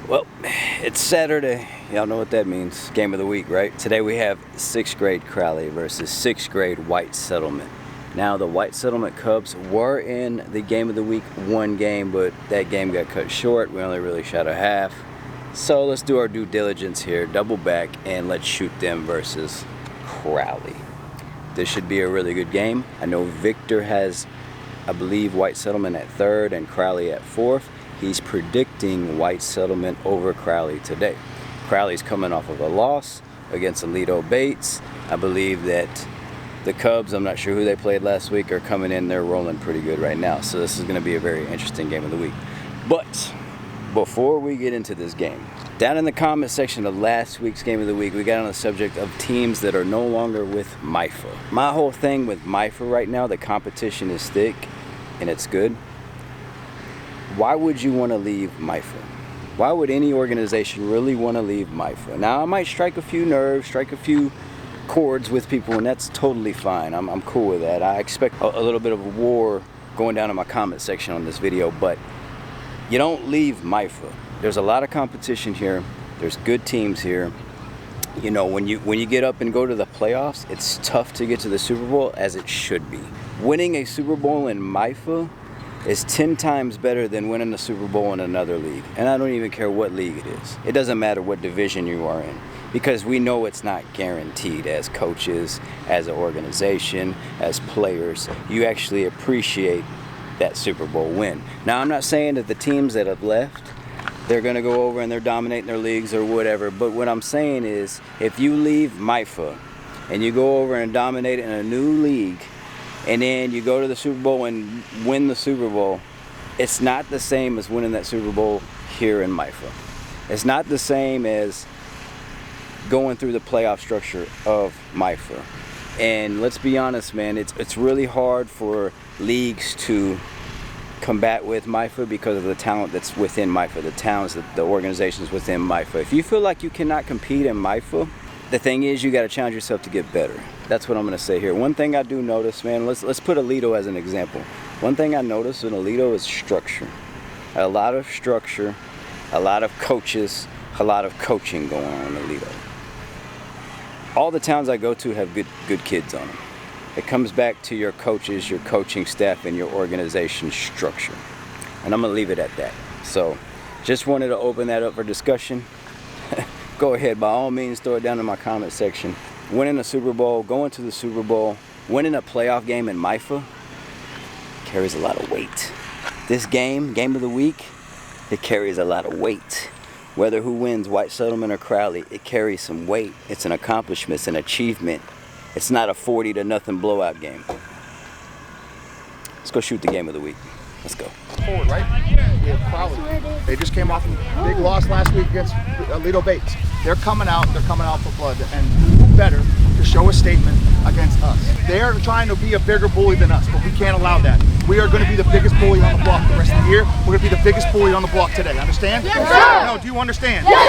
Well, it's Saturday. Y'all know what that means. Game of the week, right? Today we have 6th grade Crowley versus 6th grade White Settlement. Now, the White Settlement Cubs were in the game of the week one game, but that game got cut short. We only really shot a half. So let's do our due diligence here, double back, and let's shoot them versus Crowley. This should be a really good game. I know Victor has, I believe, White Settlement at 3rd and Crowley at 4th. He's predicting White Settlement over Crowley today. Crowley's coming off of a loss against Alito Bates. I believe that the Cubs, I'm not sure who they played last week, are coming in. They're rolling pretty good right now. So this is going to be a very interesting game of the week. But before we get into this game, down in the comment section of last week's game of the week, we got on the subject of teams that are no longer with MYFA. My whole thing with MYFA right now, the competition is thick and it's good. Why would you want to leave MYFA? Why would any organization really want to leave MYFA? Now, I might strike a few nerves, strike a few chords with people, and that's totally fine. I'm cool with that. I expect a little bit of a war going down in my comment section on this video, but you don't leave MYFA. There's a lot of competition here. There's good teams here. You know, when you get up and go to the playoffs, it's tough to get to the Super Bowl, as it should be. Winning a Super Bowl in MYFA is 10 times better than winning the Super Bowl in another league. And I don't even care what league it is. It doesn't matter what division you are in, because we know it's not guaranteed. As coaches, as an organization, as players, you actually appreciate that Super Bowl win. Now, I'm not saying that the teams that have left, they're going to go over and they're dominating their leagues or whatever, but what I'm saying is, if you leave MYFA and you go over and dominate in a new league, and then you go to the Super Bowl and win the Super Bowl, it's not the same as winning that Super Bowl here in MYFA. It's not the same as going through the playoff structure of MYFA. And let's be honest, man, it's really hard for leagues to combat with MYFA because of the talent that's within MYFA, the talents, the organizations within MYFA. If you feel like you cannot compete in MYFA, the thing is, you got to challenge yourself to get better. That's what I'm going to say here. One thing I do notice, man, let's put Alito as an example. One thing I notice in Alito is structure. A lot of structure, a lot of coaches, a lot of coaching going on in Alito. All the towns I go to have good kids on them. It comes back to your coaches, your coaching staff, and your organization structure. And I'm going to leave it at that. So just wanted to open that up for discussion. Go ahead, by all means, throw it down in my comment section. Winning a Super Bowl, going to the Super Bowl, winning a playoff game in MYFA carries a lot of weight. This game of the week, it carries a lot of weight. Whether who wins, White Settlement or Crowley, it carries some weight. It's an accomplishment, it's an achievement. It's not a 40-0 blowout game. Let's go shoot the game of the week. Let's go. Forward, right? We have Crowley. They just came off a big loss last week against Alito Bates. They're coming out for blood, and who better to show a statement against us? They're trying to be a bigger bully than us, but we can't allow that. We are going to be the biggest bully on the block the rest of the year. We're going to be the biggest bully on the block today. Understand? Yes, sir. No, do you understand? Yes, sir.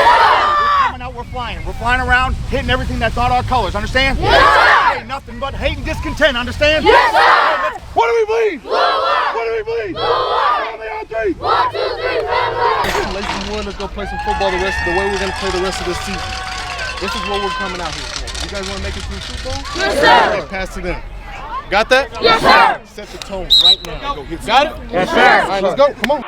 We're coming out, we're flying. We're flying around, hitting everything that's not our colors. Understand? Yes, sir. Hey, nothing but hate and discontent. Understand? Yes, sir. What do we believe? Blue white. What do we believe? Blue white. On 3. 1, 2, 3, family. Let's go play some football the way we're going to play the rest of this season. This is what we're coming out here for. You guys want to make it through Super Bowl? Yes, sir. Right, pass to them. Got that? Yes, sir. Set the tone right now. Go get got it? Yes, sir. All right, let's go. Come on.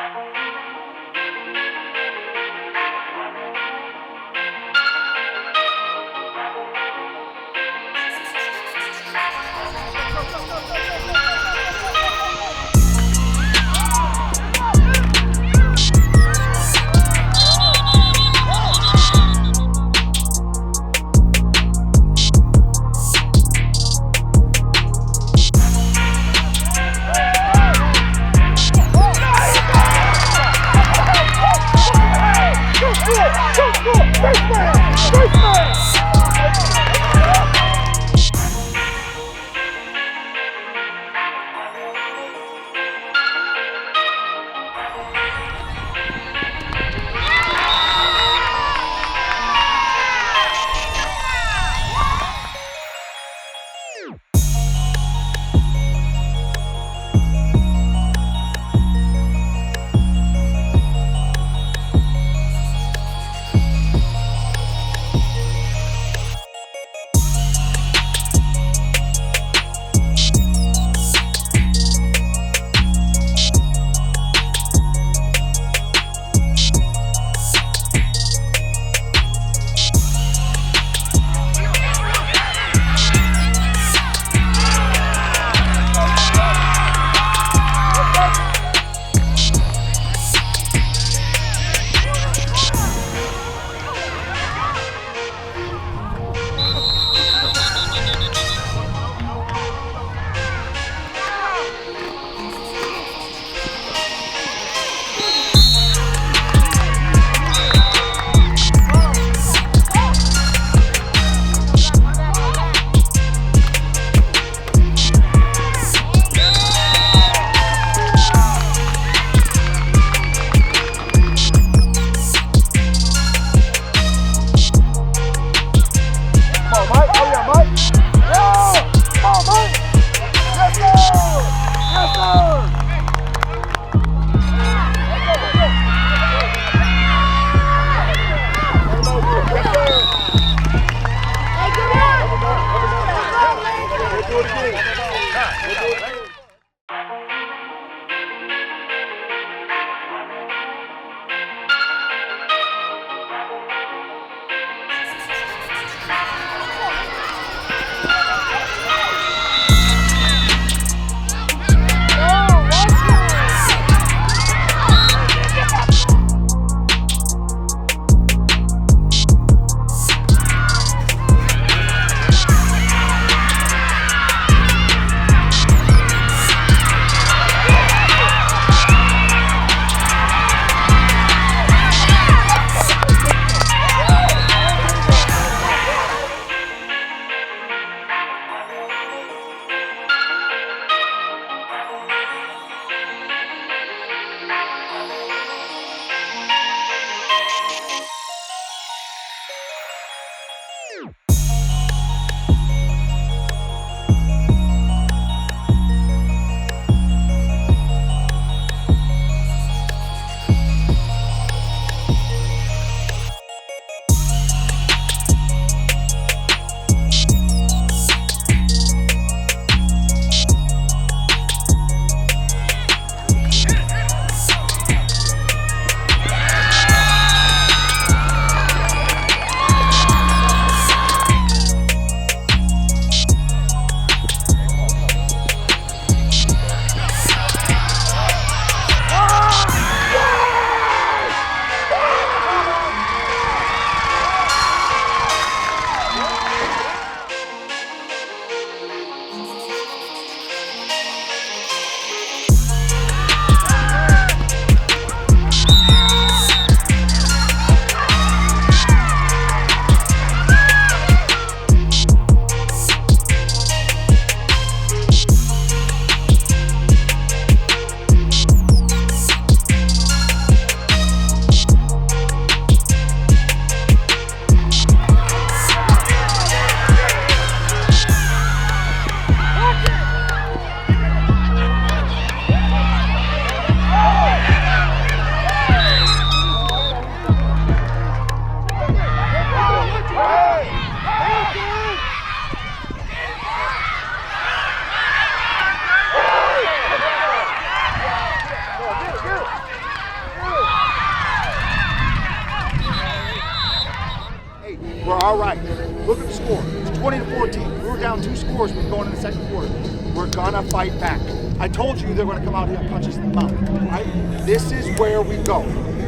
We're all right. Look at the score. It's 20-14. We were down 2 scores when going in the second quarter. We're gonna fight back. I told you they're gonna come out here and punch us in the mouth, right? This is where we go.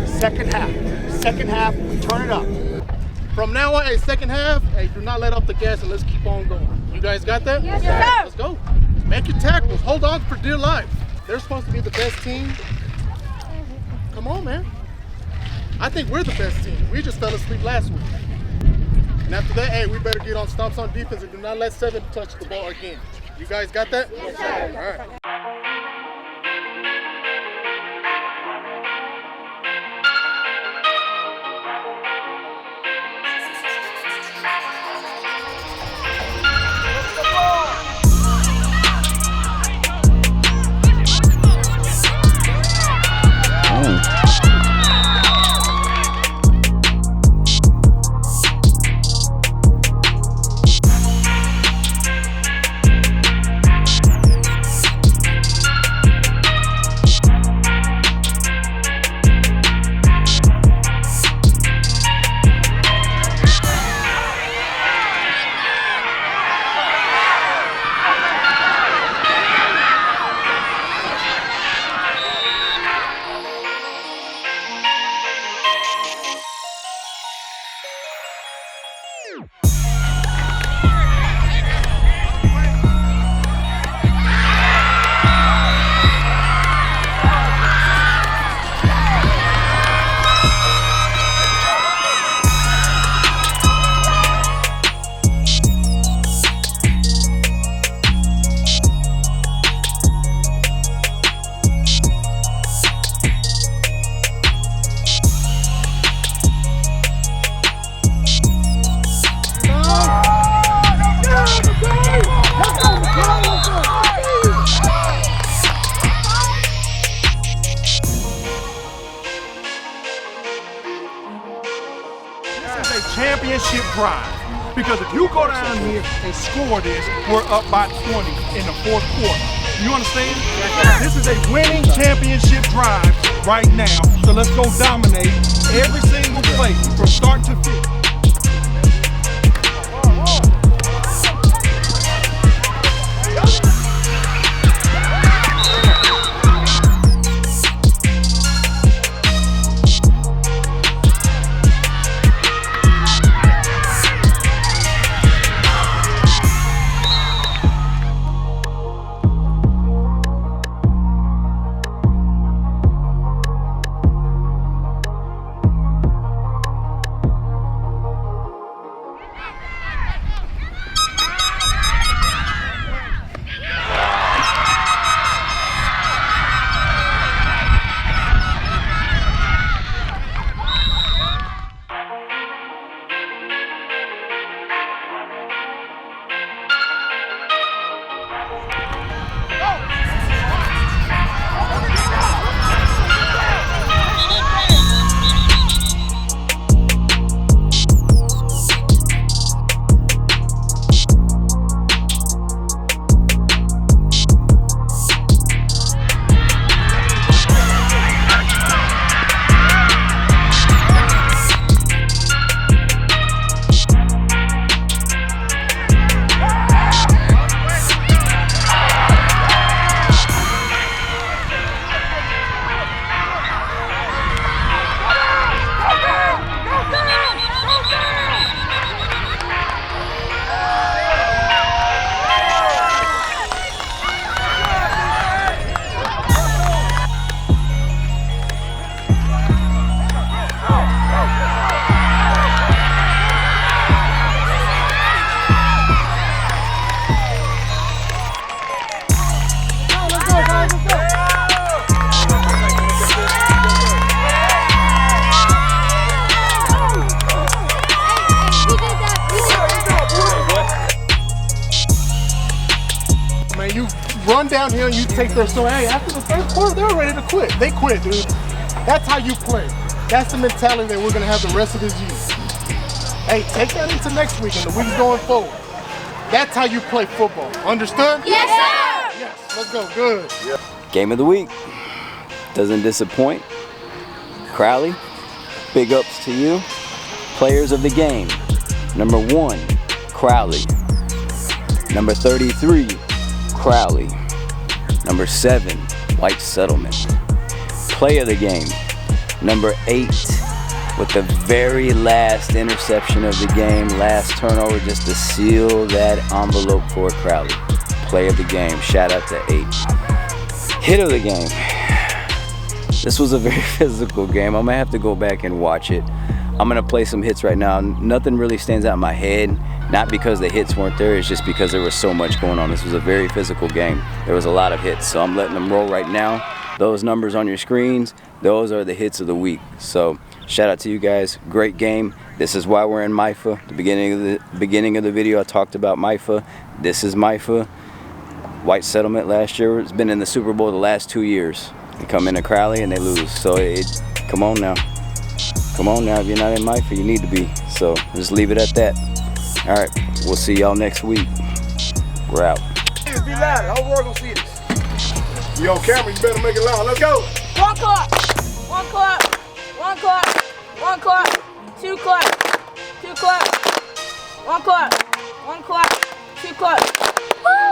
Second half. Second half, we turn it up. From now on, hey, second half, hey, do not let off the gas and let's keep on going. You guys got that? Yes, sir. Let's go. Make your tackles. Hold on for dear life. They're supposed to be the best team. Come on, man. I think we're the best team. We just fell asleep last week. And after that, hey, we better get on stomps on defense and do not let 7 touch the ball again. You guys got that? Yes, sir. All right. Championship drive, because if you go down here and score this, we're up by 20 in the 4th quarter. You understand? This is a winning championship drive right now, so let's go dominate every single play from start to finish. Run down here and you take their so hey, after the 3rd quarter, they're ready to quit. They quit, dude. That's how you play. That's the mentality that we're gonna have the rest of this year. Hey, take that into next week and the weeks going forward. That's how you play football. Understood? Yes, sir! Yes, let's go. Good. Game of the week. Doesn't disappoint. Crowley, big ups to you. Players of the game. Number 1, Crowley. Number 33, Crowley. Number 7, White Settlement. Play of the game, number 8, with the very last interception of the game, last turnover just to seal that envelope for Crowley. Play of the game, shout out to 8. Hit of the game. This was a very physical game. I'm gonna have to go back and watch it. I'm gonna play some hits right now. Nothing really stands out in my head, not because the hits weren't there, it's just because there was so much going on. This was a very physical game. There was a lot of hits, so I'm letting them roll right now. Those numbers on your screens, those are the hits of the week. So shout out to you guys, great game. This is why we're in MYFA. The beginning of the video I talked about MYFA. This is MYFA. White Settlement last year, it's been in the Super Bowl the last 2 years. They come into Crowley and they lose. So come on now. Come on now, if you're not in MYFA, you need to be. So just leave it at that. All right, we'll see y'all next week. We're out. Be loud, the whole world gonna see this. You on camera, you better make it loud. Let's go. 1 clap, 1 clap, 1 clap, 1 clap, 2 clap, 2 clap, 1 clap, 1 clap, 2 clap. Woo!